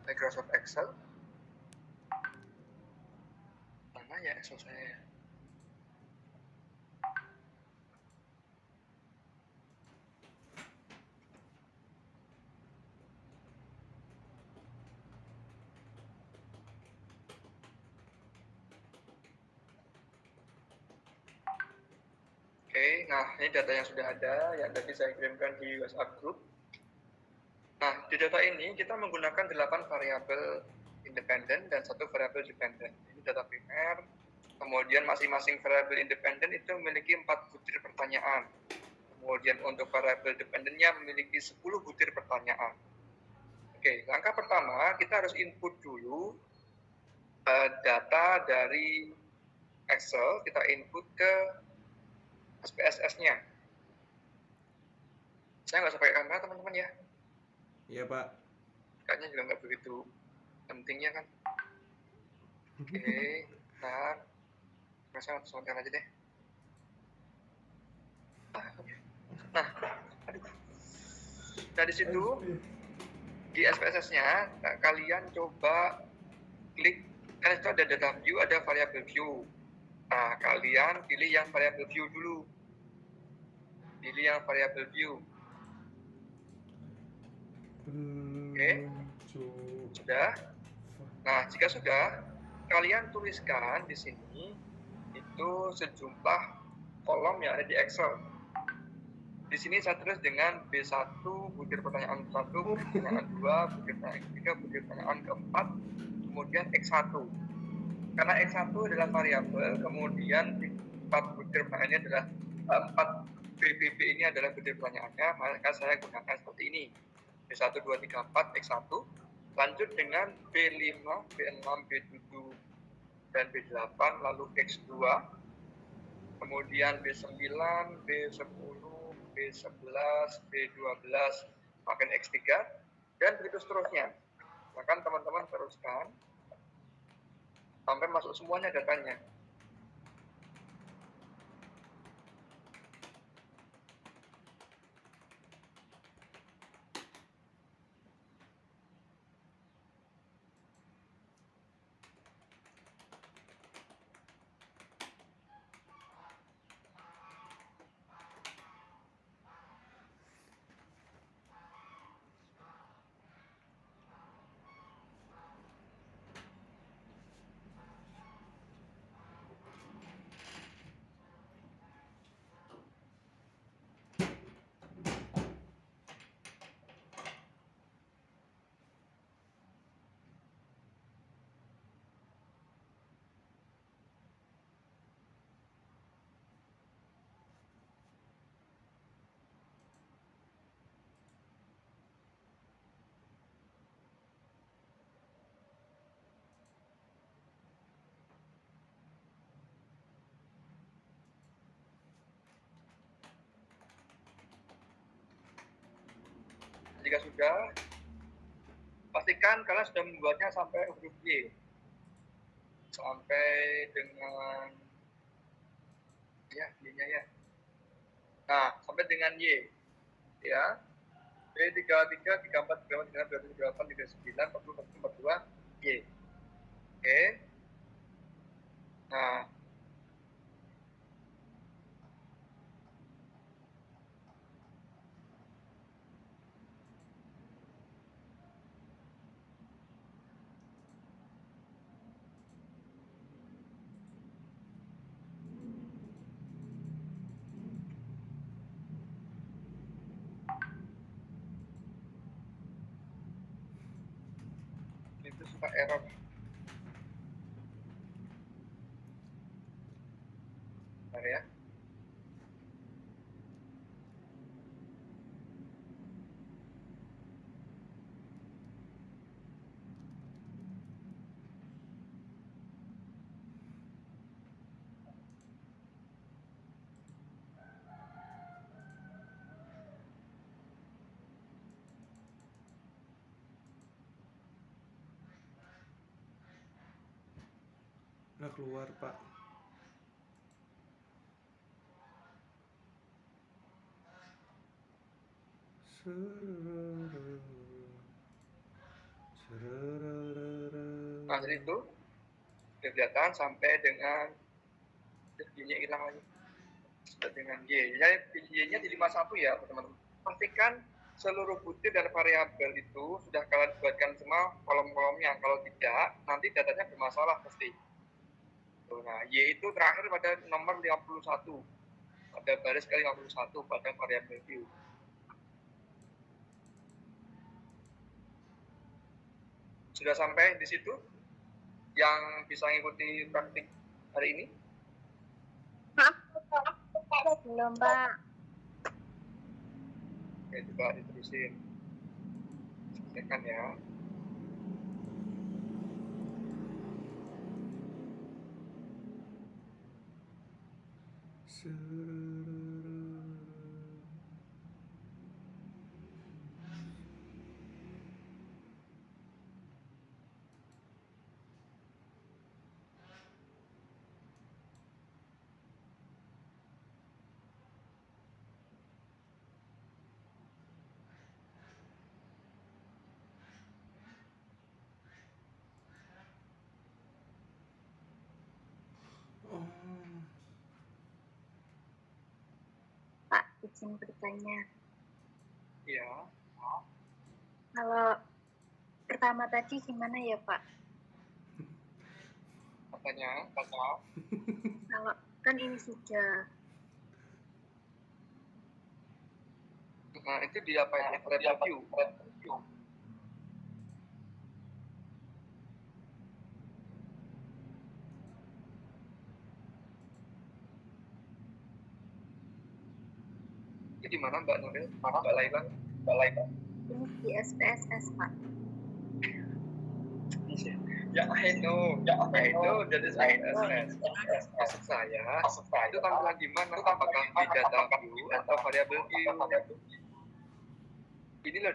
Microsoft Excel. Mana ya Excel saya? Oke, nah ini data yang sudah ada yang tadi saya kirimkan di WhatsApp group. Nah, di data ini kita menggunakan 8 variabel independen dan 1 variabel dependen. Ini data primer. Kemudian masing-masing variabel independen itu memiliki 4 butir pertanyaan. Kemudian untuk variabel dependennya memiliki 10 butir pertanyaan. Oke, langkah pertama kita harus input dulu data dari Excel, kita input ke SPSS-nya. Saya nggak usah pakai kamera teman-teman ya. Iya Pak. Kayaknya juga nggak begitu pentingnya kan. Oke, nah, saya sebentar aja deh. Nah, aduh. Nah di situ di SPSS-nya kalian coba klik, kan itu ada data view, ada variable view. Nah, kalian pilih yang variable view dulu. Pilih yang variable view. Oke, sudah. Nah, jika sudah, kalian tuliskan di sini itu sejumlah kolom yang ada di Excel. Di sini saya tulis dengan B1, butir pertanyaan 1, butir pertanyaan 2, butir pertanyaan 3, butir pertanyaan keempat, kemudian X1. Karena X1 adalah variabel, kemudian 4 butir pertanyaannya adalah 4 BBB ini adalah butir pertanyaannya, maka saya gunakan seperti ini. B1, 2, 3, 4, X1. Lanjut dengan B5, B6, B7, dan B8, lalu X2. Kemudian B9, B10, B11, B12, makin X3, dan begitu seterusnya. Bahkan teman-teman teruskan sampai masuk semuanya datanya. Jika sudah, pastikan kalian sudah membuatnya sampai huruf Y. Sampai dengan, ya, Y-nya ya. Nah, sampai dengan Y. Ya. B33, 34, 35, 36, 37, 38, 39, 40, 41, 42, Y. Oke. Nah, itu suka error. Bentar ya. Nah keluar Pak. Nah, jadi itu sudah kelihatan sampai dengan Y-nya hilang lagi. Sampai dengan Y. Y-nya di 51 ya, teman-teman. Pastikan seluruh butir dan variabel itu sudah kalian buatkan semua kolom-kolomnya. Kalau tidak, nanti datanya bermasalah pasti. Nah, Y itu terakhir pada nomor 51. Pada baris ke 51 pada variabel view. Sudah sampai di situ yang bisa mengikuti praktik hari ini? Belum, Pak. Oke, coba diterusin. Selesaikan ya. Pak, izin bertanya. Iya. Kalau pertama tadi gimana ya, Pak? Katanya. Kalau kan ini sudah. Nah, itu di apa ya? Review. Itu di mana Mbak Nuril? Mbak Laila? Ini di SPSS, Pak. Ya, I know. That is SPSS. Maksud saya, itu tampilan di mana? Apakah di data view atau variable view? Ini loh.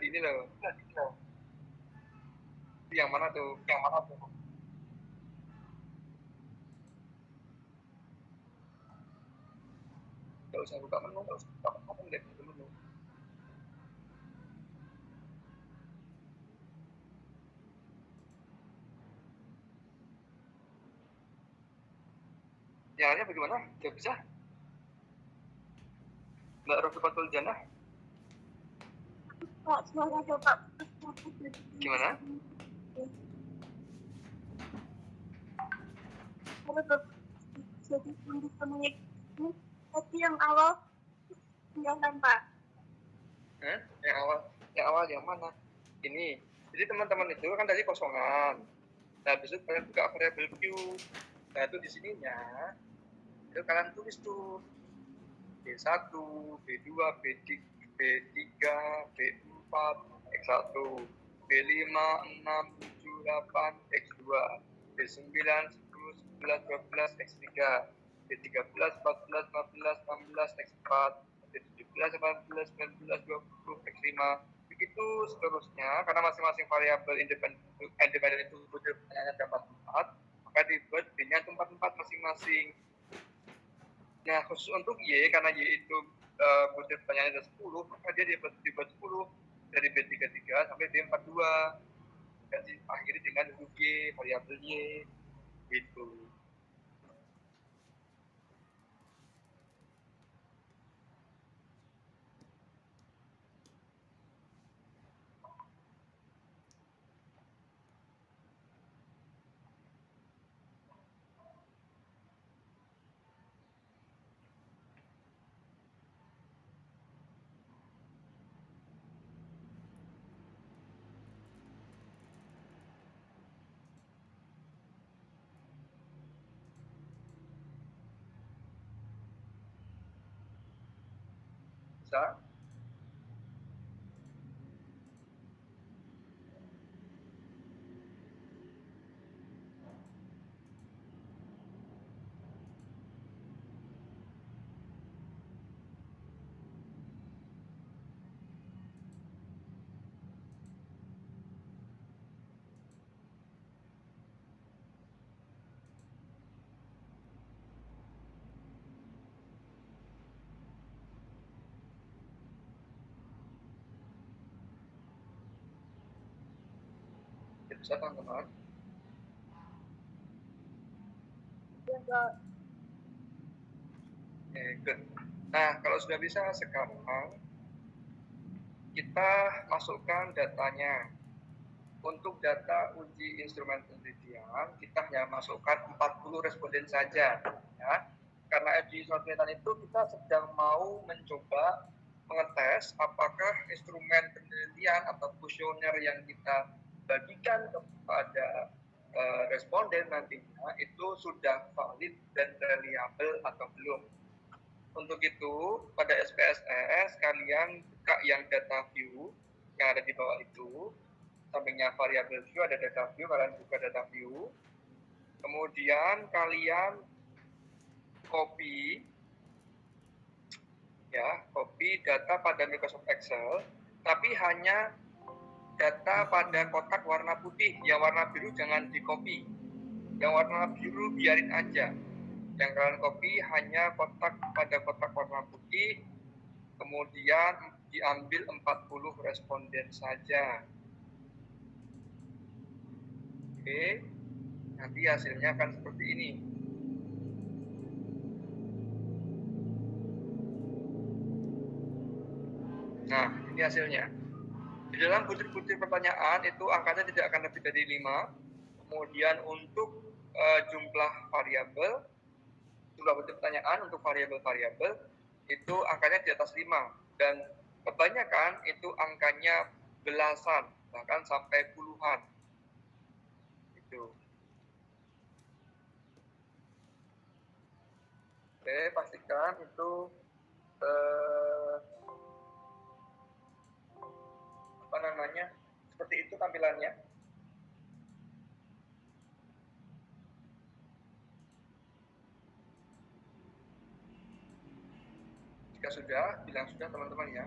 Yang mana tuh? Nggak usah buka menu. Lihat di menu. Nyalanya bagaimana? Nggak bisa? Mbak Rofiqatul Jannah? Pak, suara Bapak. Gimana? Jadi kondisi tapi yang awal jangan, Pak. Yang awal yang mana? Ini. Jadi teman-teman itu kan tadi kosongan. Nah, habis itu kalian buka variable view. Nah, itu di sininya itu kalian tulis tuh B1, B2, B3, B4, X1, B5, 6, 7, 8, X2, B9, 10, 11, 12, X3, B13, 14, 15, 16, X4, B17, 18, 19, 20, X5. Begitu seterusnya, karena masing-masing variabel independen itu butuh pertanyaan ada 44, maka dibuat B-nya itu 44 masing-masing. Nah, khusus untuk Y, karena Y itu butir pertanyaan ada 10, maka dia dibuat 10 dari B33 sampai B42. Dan diakhiri dengan huruf Y, variabel Y, gitu. Bisa? bisa teman-teman? Ya, Pak. Oke, good. Nah, kalau sudah bisa, sekarang kita masukkan datanya. Untuk data uji instrumen penelitian, kita hanya masukkan 40 responden saja. Ya. Karena uji instrumen penelitian itu kita sedang mau mencoba mengetes apakah instrumen penelitian atau kuesioner yang kita bagikan kepada responden nantinya itu sudah valid dan reliable atau belum. Untuk itu, pada SPSS, kalian buka yang data view yang ada di bawah itu. Sampingnya variabel view ada data view, kalian buka data view. Kemudian kalian copy data pada Microsoft Excel, tapi hanya data pada kotak warna putih. Yang warna biru jangan di copy. Yang warna biru biarin aja. Yang kalian copy hanya kotak pada kotak warna putih, kemudian diambil 40 responden saja. Oke, nanti hasilnya akan seperti ini. Nah, ini hasilnya. Di dalam butir-butir pertanyaan itu angkanya tidak akan lebih dari 5. Kemudian untuk jumlah variabel, jumlah butir pertanyaan untuk variabel-variabel itu angkanya di atas 5. Dan kebanyakan itu angkanya belasan, bahkan sampai puluhan. Itu. Oke, pastikan itu seperti itu tampilannya. Jika sudah, bilang sudah teman-teman ya.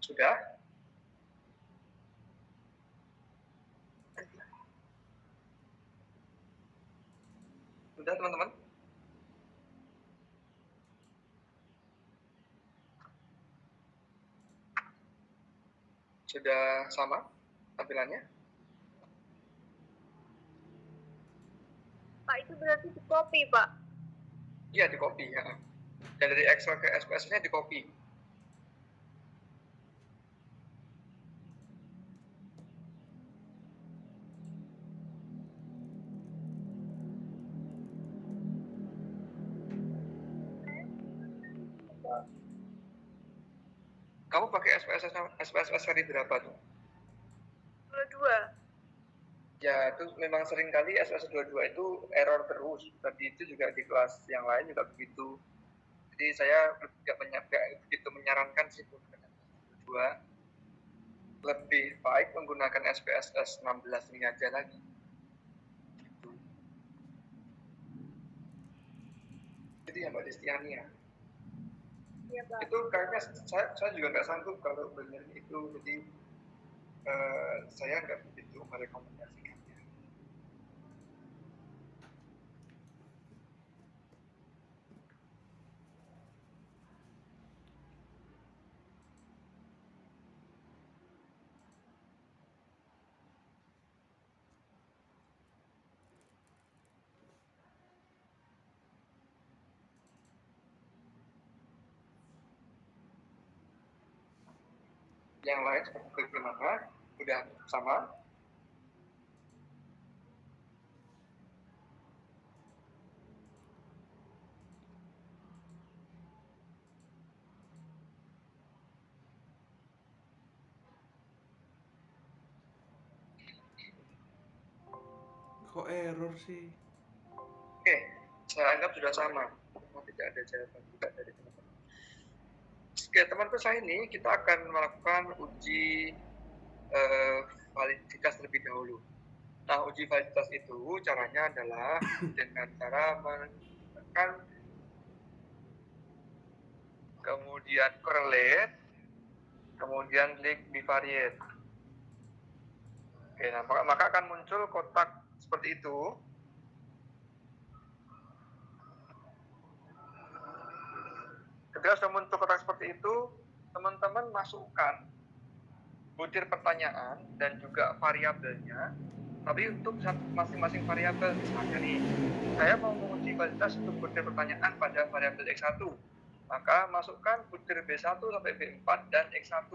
Sudah? Sudah teman-teman? Sudah sama tampilannya? Pak, itu berarti di copy, Pak. Iya, di copy ya. Dan dari Excel ke SPSS-nya di copy. Kamu pakai SPSS seri berapa tuh? 22. Ya, itu memang sering kali SPSS 22 itu error terus. Tadi itu juga di kelas yang lain juga begitu. Jadi saya tidak begitu menyarankan sih menggunakan SPSS 22. Lebih baik menggunakan SPSS 16 ini aja lagi. Gitu. Jadi ya Mbak Destiani ya. Iya, Pak. Itu kayaknya saya juga nggak sanggup kalau benar itu, jadi saya nggak begitu merekomendasikannya. yang lain seperti bagaimana? Udah sama? Kok error sih? Oke, saya anggap sudah sama. Tidak ada jawaban juga dari teman-teman. Oke, teman-teman saya ini kita akan melakukan uji validitas terlebih dahulu. Nah, uji validitas itu caranya adalah dengan cara menekan kemudian correlate, kemudian klik bivariate. Oke, nah, maka akan muncul kotak seperti itu. Ketika sudah muncul kotak seperti itu, teman-teman masukkan butir pertanyaan dan juga variabelnya. Tapi untuk masing-masing variabel, misalnya nih, saya mau menguji validitas untuk butir pertanyaan pada variabel X1. Maka masukkan butir B1 sampai B4 dan X1.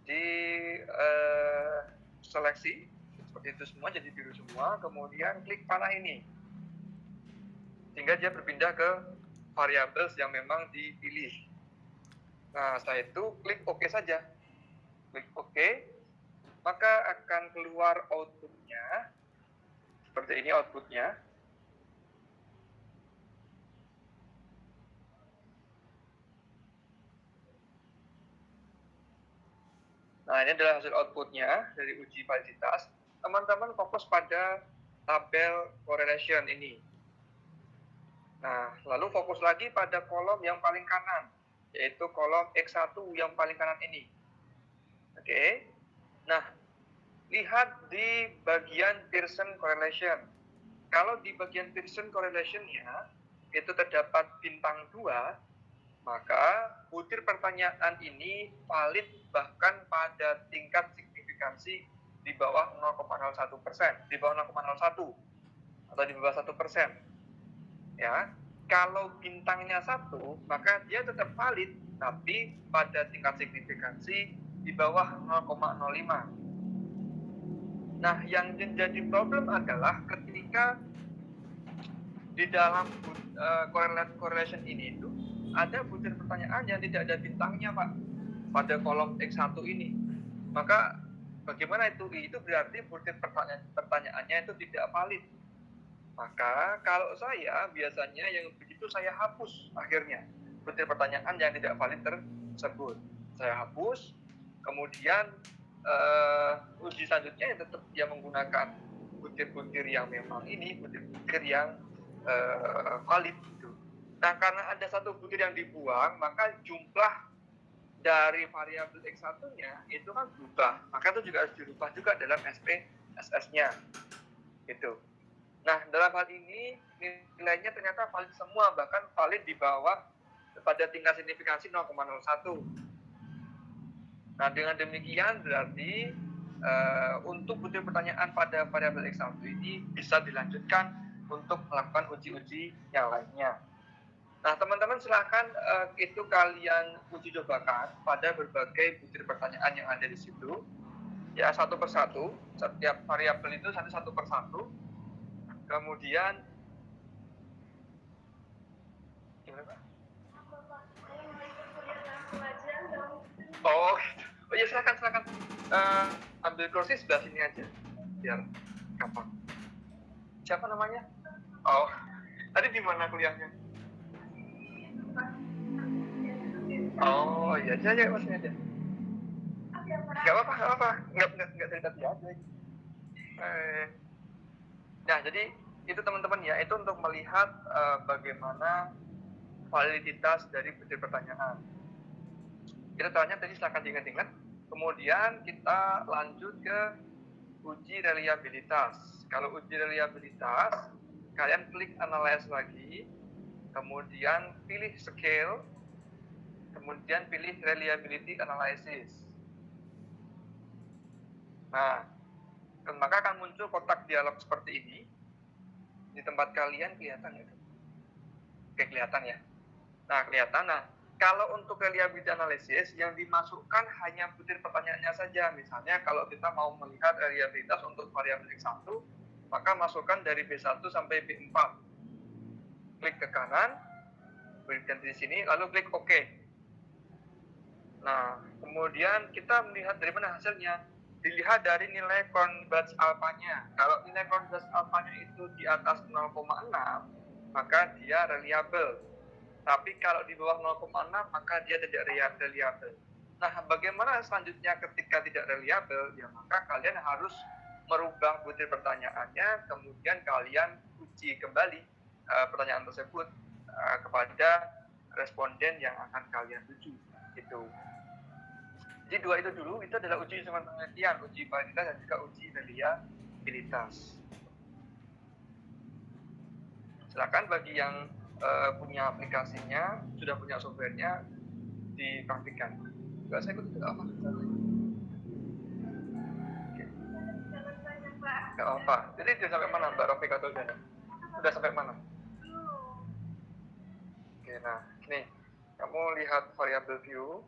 Di seleksi, seperti itu semua, jadi biru semua. Kemudian klik panah ini. Sehingga dia berpindah ke variabel yang memang dipilih. Nah, setelah itu klik OK saja. Klik OK, maka akan keluar outputnya. Seperti ini outputnya. Nah, ini adalah hasil outputnya dari uji validitas. Teman-teman fokus pada tabel correlation ini. Nah, lalu fokus lagi pada kolom yang paling kanan, yaitu kolom X1 yang paling kanan ini. Oke. Nah, lihat di bagian Pearson correlation. Kalau di bagian Pearson correlation-nya itu terdapat bintang 2, maka butir pertanyaan ini valid bahkan pada tingkat signifikansi di bawah 0,01%, di bawah 0,01 atau di bawah 1%. Ya, kalau bintangnya 1, maka dia tetap valid, tapi pada tingkat signifikansi di bawah 0,05. Nah, yang menjadi problem adalah ketika di dalam correlation ini itu ada butir pertanyaan yang tidak ada bintangnya, Pak, pada kolom X1 ini. Maka bagaimana itu? Itu berarti butir pertanyaannya itu tidak valid. Maka kalau saya biasanya yang begitu saya hapus akhirnya butir pertanyaan yang tidak valid tersebut. Saya hapus, kemudian uji selanjutnya tetap dia menggunakan butir-butir yang memang ini, butir-butir yang valid gitu. Nah, karena ada satu butir yang dibuang, maka jumlah dari variabel X1-nya itu kan berubah. Maka itu juga harus dirubah juga dalam SPSS-nya. Gitu. Nah, dalam hal ini nilainya ternyata valid semua, bahkan valid di bawah pada tingkat signifikansi 0,01. Nah, dengan demikian berarti untuk butir pertanyaan pada variabel X1 ini bisa dilanjutkan untuk melakukan uji-uji yang lainnya. Nah, teman-teman silakan itu kalian uji cobakan pada berbagai butir pertanyaan yang ada di situ. Ya, satu persatu, setiap variabel itu satu persatu. Kemudian gimana, Pak? Oh, oh ya silakan. Ambil kursi sebelah sini aja, biar gampang. Siapa namanya? Oh, tadi di mana kuliahnya? Oh iya, aja mas aja. Gak apa-apa, nggak cerita dia aja. Nah, jadi itu teman-teman ya, itu untuk melihat bagaimana validitas dari butir pertanyaan. Kita tanya tadi silakan diingat-ingat. Kemudian kita lanjut ke uji reliabilitas. Kalau uji reliabilitas, kalian klik analyze lagi, kemudian pilih scale, kemudian pilih reliability analysis. Nah, maka akan muncul kotak dialog seperti ini. Di tempat kalian kelihatan ya? Oke, kelihatan ya. Nah, kelihatan. Nah, Kalau untuk reliability analysis yang dimasukkan hanya butir pertanyaannya saja. Misalnya kalau kita mau melihat reliabilitas untuk variabel X1, maka masukkan dari B1 sampai B4. Klik ke kanan, berikan di sini, lalu klik OK. Nah, kemudian kita melihat dari mana hasilnya. Dilihat dari nilai converge alfanya. Kalau nilai converge alfanya itu di atas 0,6, maka dia reliable. Tapi kalau di bawah 0,6 maka dia tidak reliable. Nah, bagaimana selanjutnya ketika tidak reliable? Ya, maka kalian harus merubah butir pertanyaannya, kemudian kalian uji kembali pertanyaan tersebut kepada responden yang akan kalian tuju. Gitu. Jadi dua itu dulu, itu adalah uji instrumen penelitian, uji validitas dan juga uji reliabilitas. Silakan bagi yang punya aplikasinya, sudah punya softwarenya, dipraktikkan. Enggak, saya ikut juga apa? Oke. Enggak apa. Jadi sudah sampai mana Mbak Rofika Tuldana? Sudah sampai mana? Oke, nah nih, kamu lihat variable view.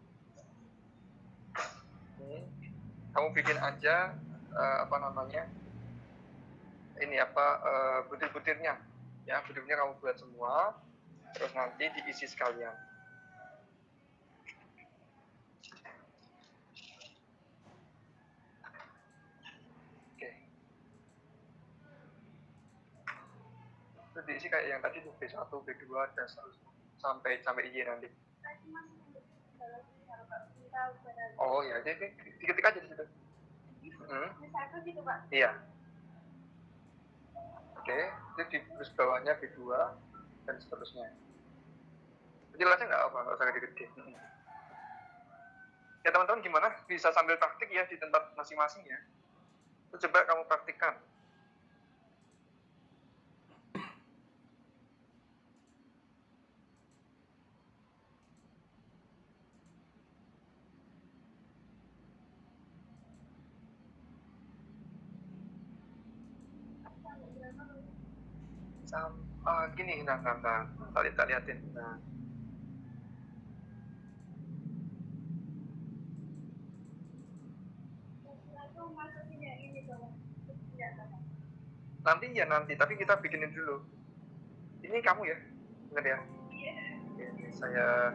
Ini, kamu bikin aja apa namanya? Ini apa butir-butirnya? Ya, butir-butirnya kamu buat semua. Terus nanti diisi sekalian. Oke. Itu diisi kayak yang tadi tuh B1, B2 dan seterusnya sampai Y nanti. Oh ya, jadi diketik aja di situ. Gitu, Pak. Iya. Oke, itu di terus bawahnya B2 dan seterusnya. Jelasnya nggak apa, nggak usah gede-gede. Ya teman-teman gimana? Bisa sambil praktik ya di tempat masing-masing ya. Itu coba kamu praktikkan. Gini, nah, kita liatin. Nah. Nanti, tapi kita bikinin dulu. Ini kamu ya, benar ya? Iya. Ini saya.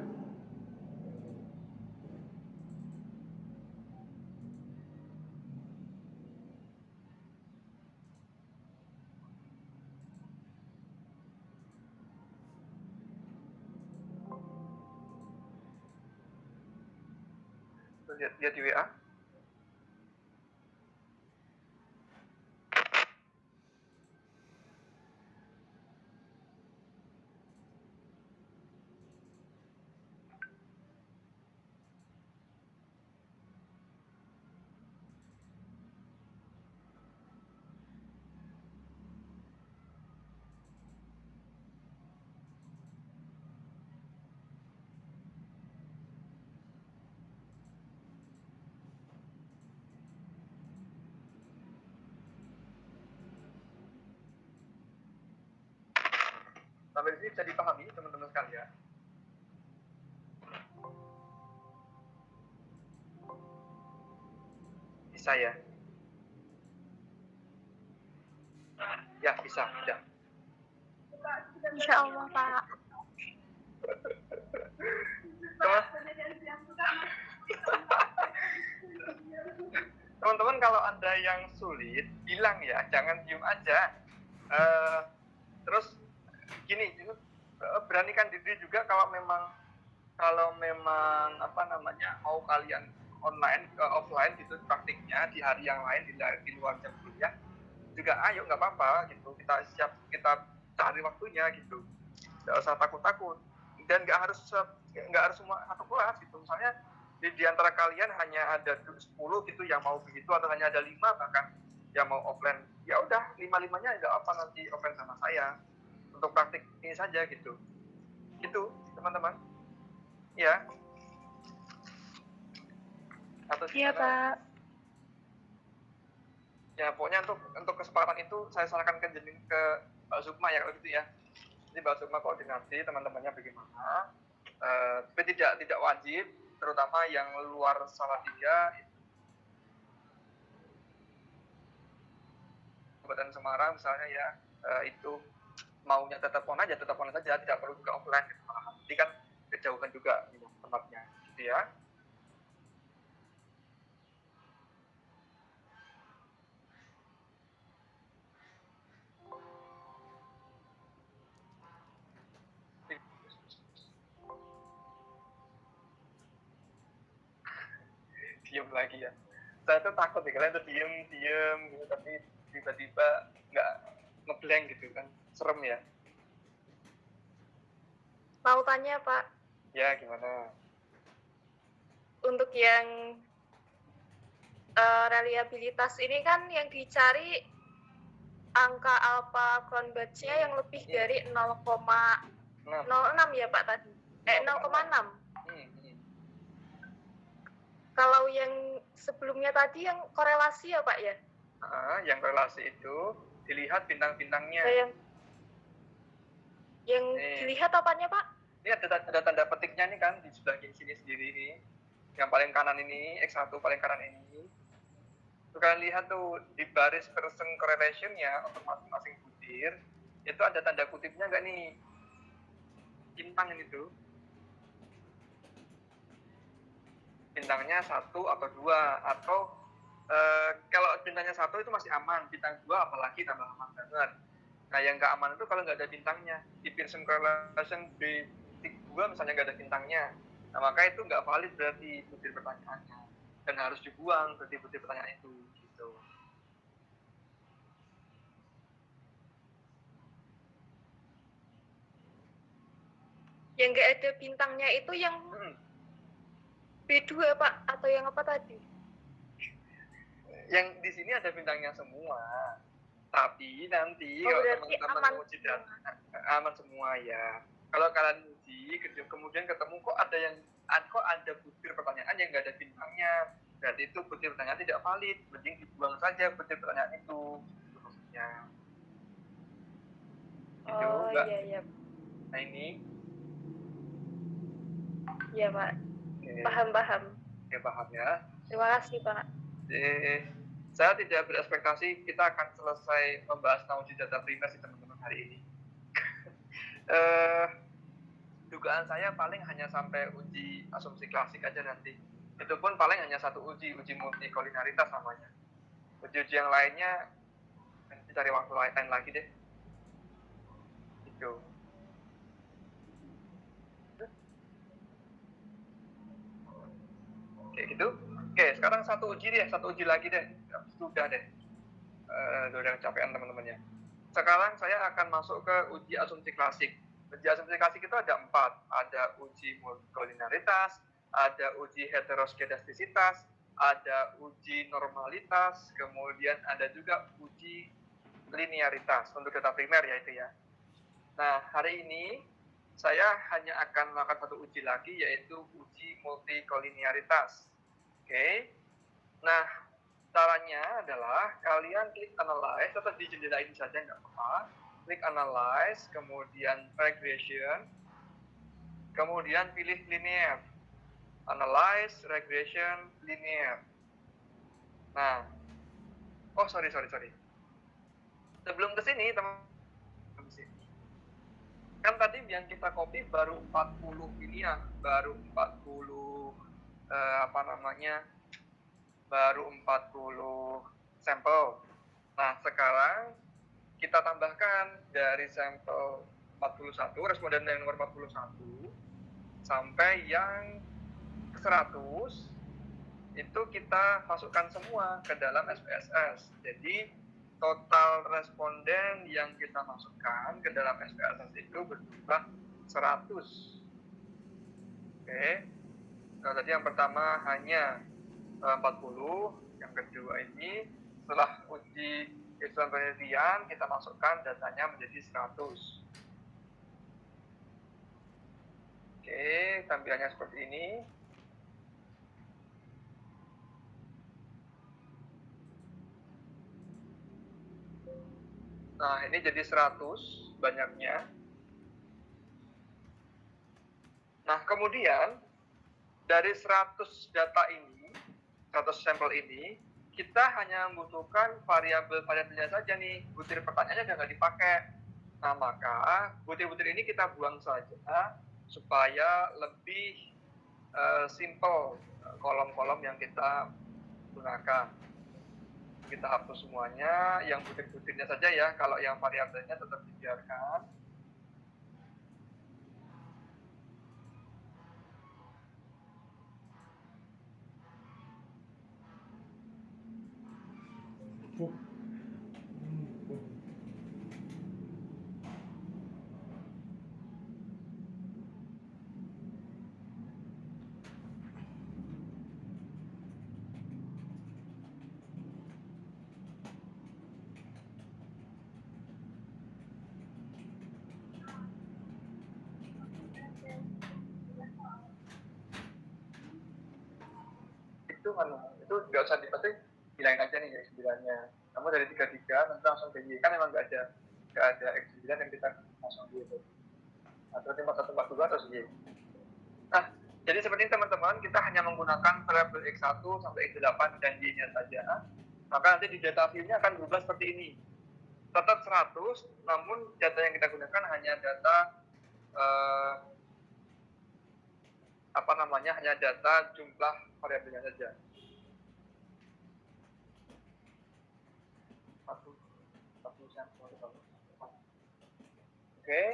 Lihat di WA. Sampai sini bisa dipahami teman-teman sekalian. Bisa ya? Ya, bisa. Ya. Insya Allah, Pak. Teman-teman kalau ada yang sulit, bilang ya, jangan diem aja. Terus gini, beranikan diri juga kalau memang apa namanya mau kalian online offline gitu praktiknya di hari yang lain di luar jam kuliah juga, ayo nggak apa-apa gitu, kita cari waktunya gitu, nggak usah takut dan nggak harus semua satu kelas gitu. Misalnya di antara kalian hanya ada 10 gitu yang mau begitu, atau hanya ada 5 bahkan yang mau offline, ya udah 5-5-nya nggak apa, nanti offline sama saya untuk praktik ini saja gitu teman-teman ya. Atau Iya, Pak. Ya pokoknya untuk kesempatan itu saya sarankan ke Mbak Sukma ya kalau gitu ya. Jadi Mbak Sukma koordinasi teman-temannya bagaimana, Tapi tidak wajib, terutama yang luar Salatiga. Kabupaten Semarang misalnya ya, itu maunya tetap online ya tetap online saja, tidak perlu juga offline gitu. Nanti kan kejauhan juga tempatnya gitu ya. Diem lagi ya, saya tuh takut ya kalian tuh diem gitu, tapi tiba-tiba nggak ngeblank gitu kan, serem ya. Mau tanya Pak, Ya gimana? untuk yang reliabilitas ini kan yang dicari angka alpha crown batch-nya yang lebih dari 0,06 ya Pak tadi? 0,6. Kalau yang sebelumnya tadi yang korelasi ya Pak ya? Yang korelasi itu dilihat bintang-bintangnya. Yang dilihat apanya Pak? Ini ada tanda petiknya nih kan di sebelah sini sendiri ini. Yang paling kanan ini, X1 paling kanan ini. Tuh kalian lihat tuh di baris person correlation-nya untuk masing-masing butir, itu ada tanda kutipnya nggak nih? Bintang ini tuh. Bintangnya 1 atau 2, atau kalau bintangnya 1 itu masih aman, bintang 2 apalagi tambah aman banget. Nah yang nggak aman itu kalau nggak ada bintangnya. Di Pearson correlation B2 misalnya nggak ada bintangnya, nah maka itu nggak valid berarti butir pertanyaannya, dan harus dibuang berarti butir pertanyaan itu gitu. Yang nggak ada bintangnya itu yang B2 Pak, atau yang apa tadi? Yang di sini ada bintangnya semua, tapi nanti kalau teman-teman uji data aman semua ya. Kalau kalian uji kemudian ketemu kok ada butir pertanyaan yang nggak ada bintangnya, berarti itu butir pertanyaan tidak valid, mending dibuang saja butir pertanyaan itu maksudnya. Itu iya. Nah ini iya Pak. Paham. Ya paham ya. Terima kasih Pak. Saya tidak berekspektasi kita akan selesai membahas tentang uji data primer sih teman-teman hari ini. Dugaan saya paling hanya sampai uji asumsi klasik aja nanti. Itu pun paling hanya satu uji multikolinaritas namanya. Uji yang lainnya nanti cari waktu lain lagi deh. Gitu. Kayak gitu. Oke, sekarang satu uji lagi deh. Sudah deh. Udah kecapean teman-temannya. Sekarang saya akan masuk ke uji asumsi klasik. Uji asumsi klasik itu ada 4. Ada uji multikolinaritas, ada uji heteroskedastisitas, ada uji normalitas, kemudian ada juga uji linearitas untuk data primer ya itu ya. Nah, hari ini saya hanya akan melakukan satu uji lagi, yaitu uji multikolinaritas. Oke. Nah, caranya adalah kalian klik analyze atau di jendela ini saja nggak apa-apa. Klik analyze, kemudian regression, kemudian pilih linear. Analyze, regression, linear. Nah, sorry. Sebelum ke sini, teman-teman, kan tadi yang kita copy baru 40 ini ya, baru 40 baru 40 sampel. Nah, sekarang kita tambahkan dari sampel 41, responden yang nomor 41 sampai yang 100 itu kita masukkan semua ke dalam SPSS. Jadi total responden yang kita masukkan ke dalam SPSS itu berjumlah 100. Oke. Nah, tadi yang pertama hanya 40, yang kedua ini setelah uji keseluruhan penelitian kita masukkan datanya menjadi 100. Oke, tampilannya seperti ini. Nah, ini jadi 100 banyaknya. Nah, kemudian dari 100 data ini, 100 sampel ini, kita hanya membutuhkan variabel-variabelnya saja nih. Butir pertanyaannya udah nggak dipakai. Nah, maka butir-butir ini kita buang saja supaya lebih simple kolom-kolom yang kita gunakan. Kita hapus semuanya, yang butir-butirnya saja ya, kalau yang variabelnya tetap dibiarkan. Itu nggak usah dipetik, bilangin aja nih X9-nya. Kamu dari 33 nanti langsung ke Y, kan memang nggak ada X9 yang kita langsung Y itu. Atau 5142 atau Y. Nah, jadi seperti ini teman-teman, kita hanya menggunakan variabel X1 sampai X8 dan Y-nya saja. Maka nanti di data view-nya akan berubah seperti ini. Tetap 100, namun data yang kita gunakan hanya data hanya data jumlah variabelnya saja. Oke.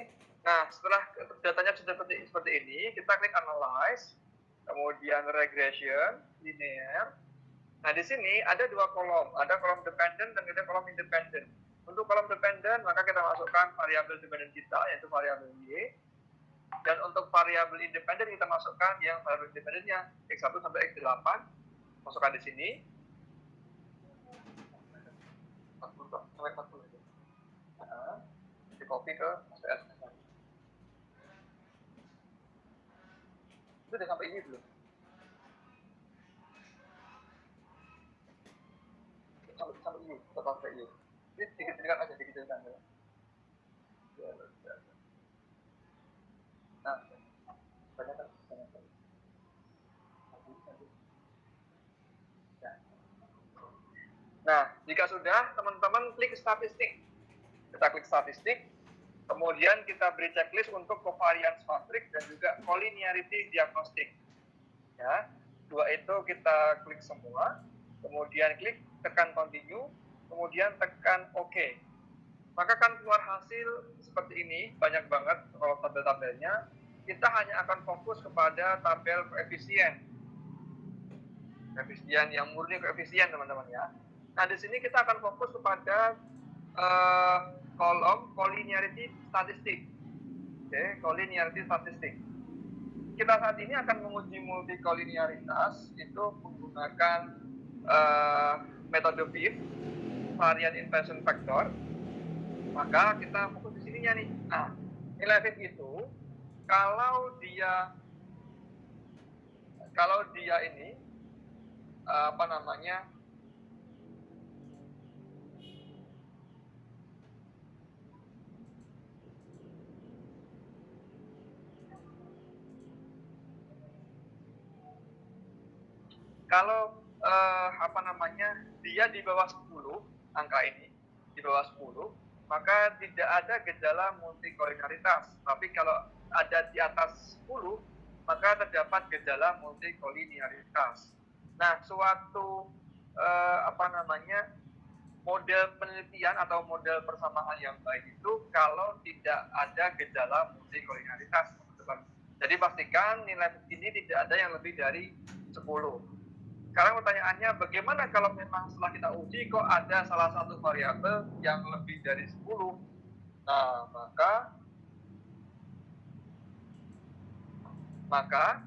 Nah, setelah datanya sudah seperti ini, kita klik analyze, kemudian regression, linear. Nah, di sini ada dua kolom, ada kolom dependent dan ada kolom independent. Untuk kolom dependent, maka kita masukkan variabel dependent kita, yaitu variabel Y. Dan untuk variabel independent kita masukkan yang variabel independentnya X1 sampai X8. Masukkan di sini. 40 sampai 40. Nah, di copy ke SPS. Itu udah sampai ini belum? Sampai ini, sampai ini. Ini sedikit-sedikit aja, sedikit-sedikit aja. Nah, banyak kan? Nah, jika sudah, teman-teman klik statistik. Kita klik statistik, kemudian kita beri checklist untuk covariance matrix dan juga collinearity diagnostic. Ya, dua itu kita klik semua, kemudian klik tekan continue, kemudian tekan OK. Maka kan keluar hasil seperti ini, banyak banget kalau tabel-tabelnya. Kita hanya akan fokus kepada tabel koefisien. Koefisien yang murni koefisien, teman-teman ya. Nah, di sini kita akan fokus kepada kolom collinearity statistik. Oke, collinearity statistik. Kita saat ini akan menguji multicollinearitas itu menggunakan metode VIF, varian inversion factor. Maka kita fokus di sininya nih. Nah, nilai VIF itu kalau dia ini kalau dia di bawah 10 angka ini, di bawah 10, maka tidak ada gejala multicollinearitas. Tapi kalau ada di atas 10, maka terdapat gejala multicollinearitas. Nah, suatu model penelitian atau model persamaan yang baik itu kalau tidak ada gejala multicollinearitas. Jadi pastikan nilai ini tidak ada yang lebih dari 10. Sekarang pertanyaannya, bagaimana kalau memang setelah kita uji kok ada salah satu variabel yang lebih dari 10? Nah, maka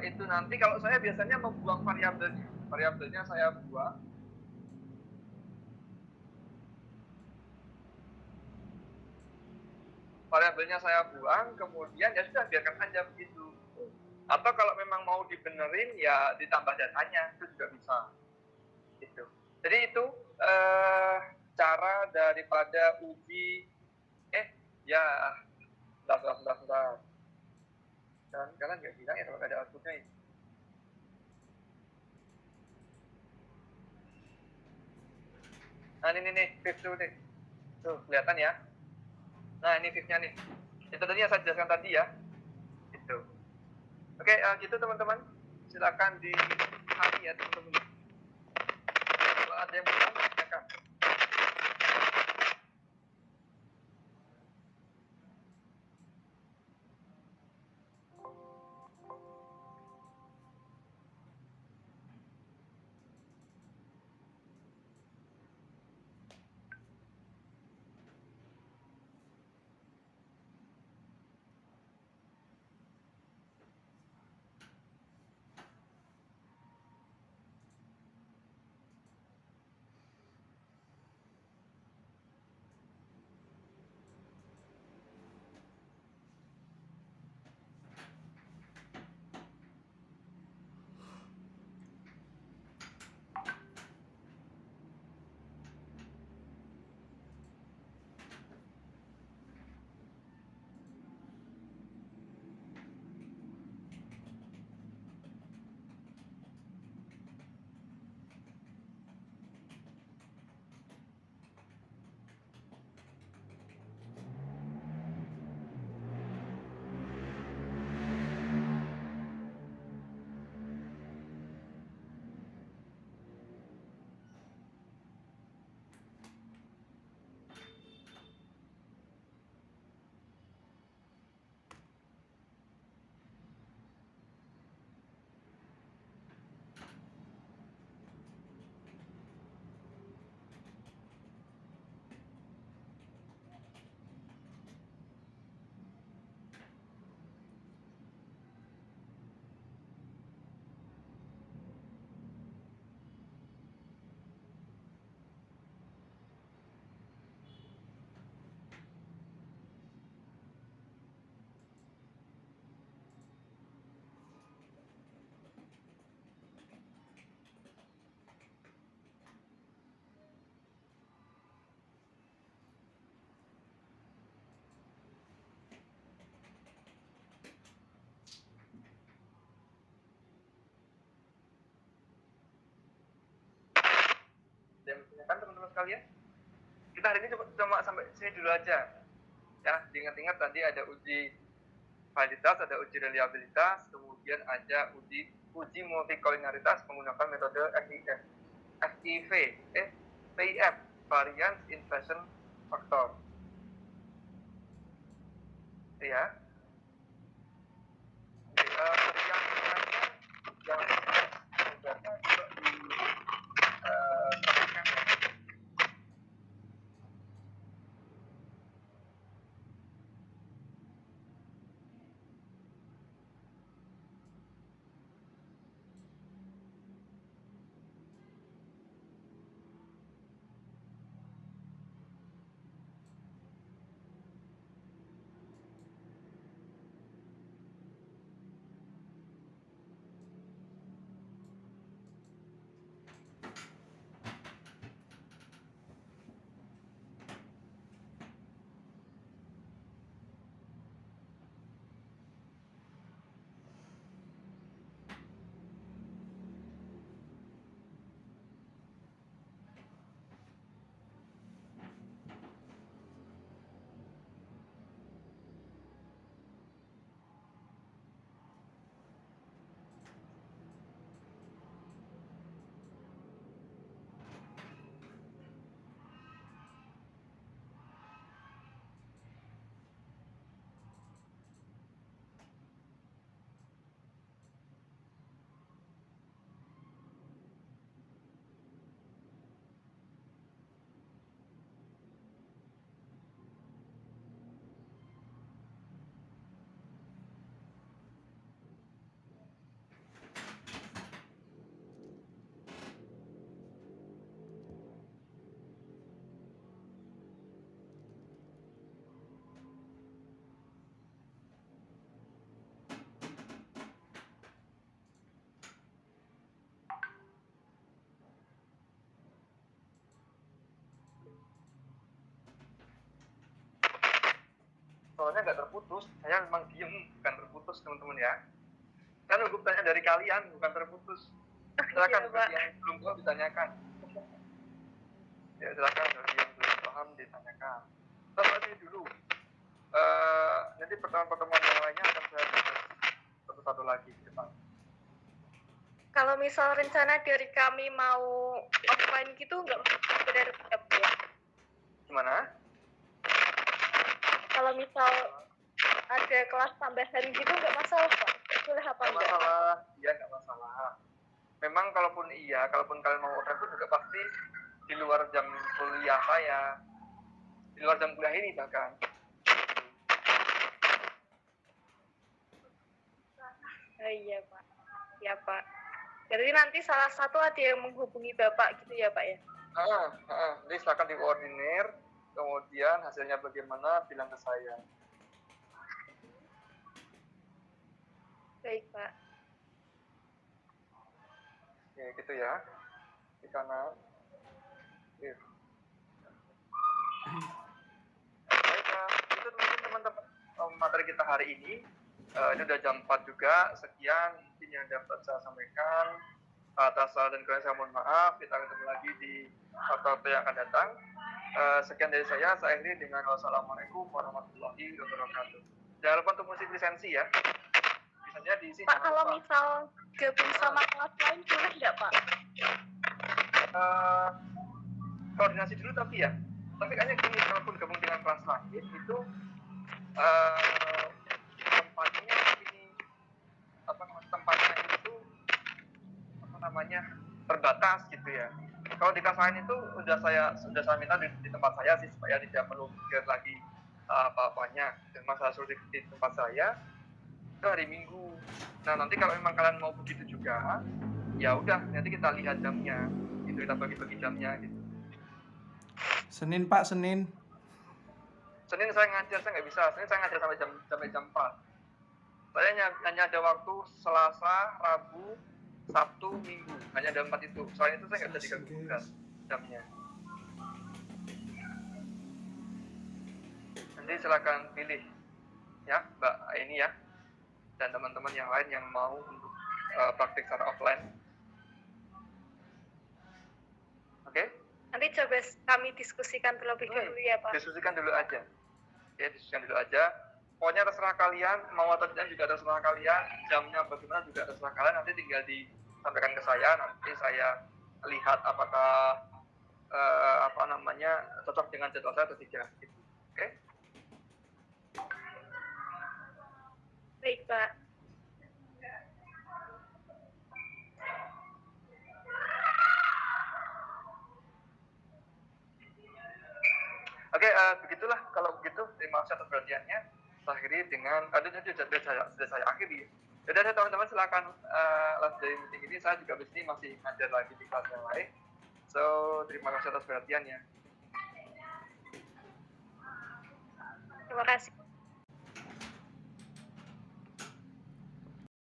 itu nanti kalau saya biasanya membuang variabelnya saya buang. Variabelnya saya buang, kemudian ya sudah biarkan aja begitu. Atau kalau memang mau dibenerin ya ditambah datanya, itu juga bisa. Gitu. Jadi itu cara daripada uji bentar. Dan kalian nggak bilang ya kalau nggak ada outputnya ya. Nah ini nih, fifth tuh nih. Tuh, kelihatan ya. Nah ini fifth-nya nih. Itu tadi yang saya jelaskan tadi ya. Itu. Oke, gitu teman-teman. Silakan dipahami ya teman-teman. Kalau ada yang belum, silakan. Dan kan teman-teman sekalian, kita hari ini cuma sampai sini dulu aja. Ya, diingat-ingat tadi ada uji validitas, ada uji reliabilitas, kemudian ada uji multikolinialitas menggunakan metode PIF, Variance Inversion Factor. Ya. Yang lainnya, yang juga di sampaikan ya. soalnya nggak terputus. Saya memang diem, bukan terputus teman-teman ya. Kan nunggu pertanyaan dari kalian, bukan terputus. Silakan Iya, bagi yang belum paham ditanyakan. Ya silakan bagi yang belum paham ditanyakan. Terima dulu. Nanti pertemuan yang lainnya akan saya bahas satu-satu lagi ke depan. Kalau misal rencana dari kami mau offline gitu nggak benar ya? Gimana? Kalau misal ada kelas tambahan gitu nggak masalah Pak? Boleh apa Nggak enggak? masalah, iya nggak masalah. Memang kalaupun kalian mau offline pun juga pasti di luar jam kuliah saya, di luar jam kuliah ini bahkan. Iya Pak, ya Pak. Jadi nanti salah satu ada yang menghubungi Bapak gitu ya Pak ya? Jadi silakan dikoordinir, kemudian hasilnya bagaimana bilang ke saya. Baik Pak. Oke, gitu ya. Di kanan. Oke. Baiklah, itu teman-teman materi kita hari ini. Ini udah jam 4 juga. Sekian mungkin yang dapat saya sampaikan. Atas salah dan kalian saya mohon maaf. Kita ketemu lagi di waktu yang akan datang. Sekian dari saya akhiri dengan wassalamualaikum warahmatullahi wabarakatuh. Jangan lupa untuk musik lisensi ya. Lisensinya diisi. Pak, kalau misal gabung sama kelas lain boleh nggak Pak? Koordinasi dulu tapi ya. Tapi kayaknya gini, kalaupun gabung dengan kelas lain itu tempatnya ini tempatnya itu terbatas gitu ya. Kalau di kelas lain itu sudah saya minta di tempat saya sih supaya tidak perlu mikir lagi apa-apanya. Dan masalah sulit di tempat saya itu hari Minggu. Nah nanti kalau memang kalian mau begitu juga, ya udah nanti kita lihat jamnya, gitu kita bagi-bagi jamnya gitu. Senin Pak, Senin saya ngajar, saya nggak bisa. Senin saya ngajar sampai jam 4. Saya hanya ada waktu Selasa, Rabu, Sabtu, Minggu. Hanya ada 4 itu. Selain itu saya nggak bisa diganggu jamnya. Nanti silakan pilih ya Mbak ini ya. Dan teman-teman yang lain yang mau untuk praktik secara offline. Oke? Nanti coba kami diskusikan terlebih dahulu ya Pak. Diskusikan dulu aja. Ya, diskusikan dulu aja. Pokoknya terserah kalian, mau atau tidak juga terserah kalian. Jamnya bagaimana juga terserah kalian. Nanti tinggal disampaikan ke saya. Nanti saya lihat apakah cocok dengan jadwal saya atau tidak. Gitu. Oke? Baik Pak. Oke, begitulah. Kalau begitu, terima kasih atas perhatiannya. Saya akhiri dengan, sudah saya akhiri. Jadi teman-teman silakan lanjut dari meeting ini. Saya juga di sini masih ngajar lagi di kelas yang lain. So, terima kasih atas perhatiannya. Terima kasih.